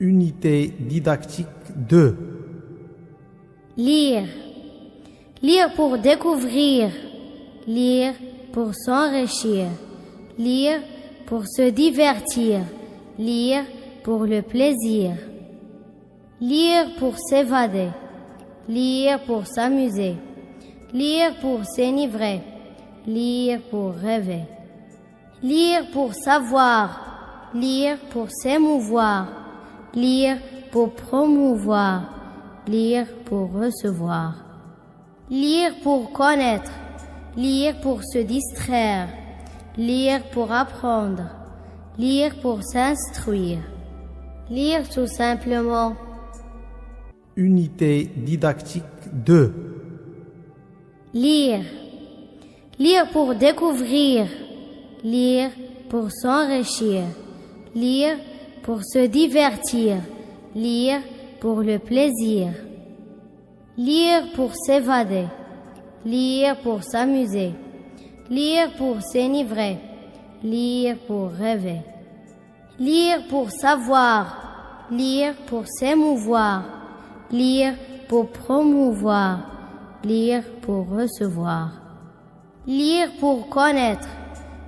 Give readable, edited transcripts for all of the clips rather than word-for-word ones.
Unité didactique 2. Lire. Lire pour découvrir. Lire pour s'enrichir. Lire pour se divertir. Lire pour le plaisir. Lire pour s'évader. Lire pour s'amuser. Lire pour s'enivrer. Lire pour rêver. Lire pour savoir. Lire pour s'émouvoir. Lire pour promouvoir. Lire pour recevoir. Lire pour connaître. Lire pour se distraire. Lire pour apprendre. Lire pour s'instruire. Lire tout simplement. Unité didactique 2. Lire. Lire pour découvrir. Lire pour s'enrichir. Lire pour se divertir. Lire pour le plaisir. Lire pour s'évader. Lire pour s'amuser. Lire pour s'enivrer. Lire pour rêver. Lire pour savoir. Lire pour s'émouvoir. Lire pour promouvoir. Lire pour recevoir. Lire pour connaître.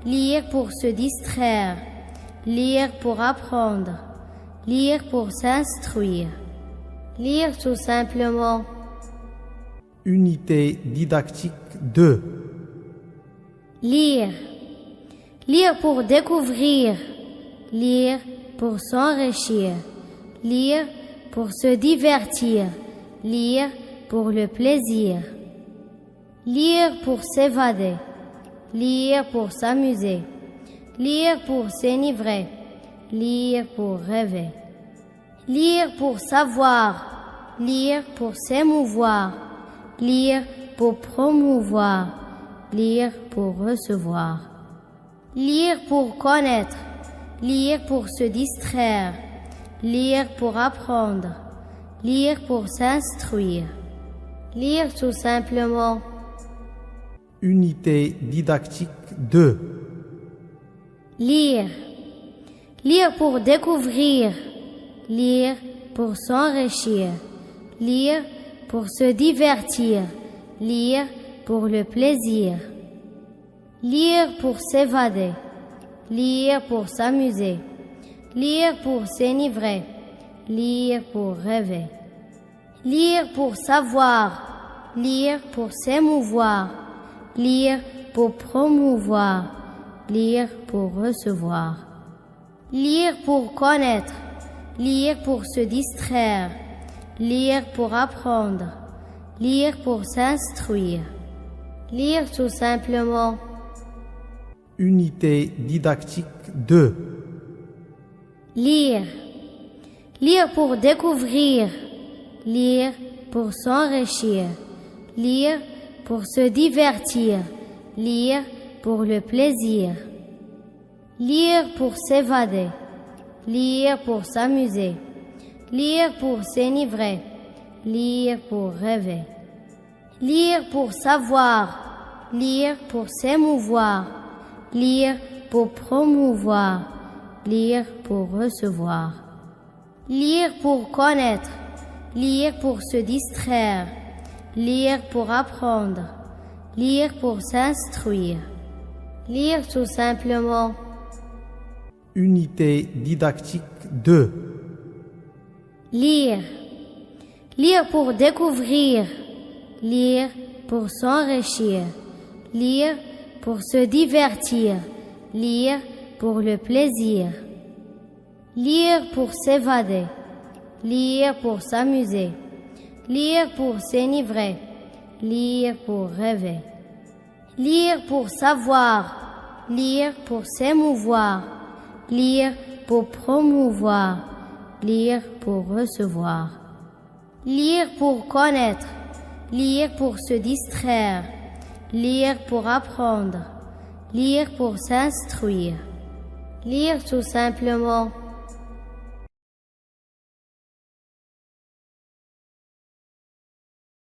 Lire pour se distraire. Lire pour apprendre. Lire pour s'instruire. Lire tout simplement. Unité didactique 2. Lire. Lire pour découvrir. Lire pour s'enrichir. Lire pour se divertir. Lire pour le plaisir. Lire pour s'évader. Lire pour s'amuser. Lire pour s'enivrer. Lire pour rêver. Lire pour savoir. Lire pour s'émouvoir. Lire pour promouvoir. Lire pour recevoir. Lire pour connaître. Lire pour se distraire. Lire pour apprendre. Lire pour s'instruire. Lire tout simplement. Unité didactique 2. Lire. Lire pour découvrir. Lire pour s'enrichir. Lire pour se divertir. Lire pour le plaisir. Lire pour s'évader. Lire pour s'amuser. Lire pour s'enivrer. Lire pour rêver. Lire pour savoir. Lire pour s'émouvoir. Lire pour promouvoir. Lire pour recevoir. Lire pour connaître. Lire pour se distraire. Lire pour apprendre. Lire pour s'instruire. Lire tout simplement. Unité didactique 2. Lire. Lire pour découvrir. Lire pour s'enrichir. Lire pour se divertir. Lire pour le plaisir. Lire pour s'évader. Lire pour s'amuser. Lire pour s'enivrer. Lire pour rêver. Lire pour savoir. Lire pour s'émouvoir. Lire pour promouvoir. Lire pour recevoir. Lire pour connaître. Lire pour se distraire. Lire pour apprendre. Lire pour s'instruire. Lire tout simplement. Unité didactique 2. Lire. Lire pour découvrir. Lire pour s'enrichir. Lire pour se divertir. Lire pour le plaisir. Lire pour savoir. Lire pour s'émouvoir. Lire pour promouvoir. Lire pour recevoir. Lire pour connaître. Lire pour se distraire. Lire pour apprendre. Lire pour s'instruire. Lire tout simplement. Unité didactique 2. Lire. Lire pour découvrir. Lire pour s'enrichir. Lire pour se divertir. Lire pour le plaisir. Lire pour s'évader. Lire pour s'amuser. Lire pour s'enivrer. Lire pour rêver. Lire pour savoir. Lire pour s'émouvoir. Lire pour promouvoir. Lire pour recevoir. Lire pour connaître. Lire pour se distraire. Lire pour apprendre. Lire pour s'instruire. Lire tout simplement.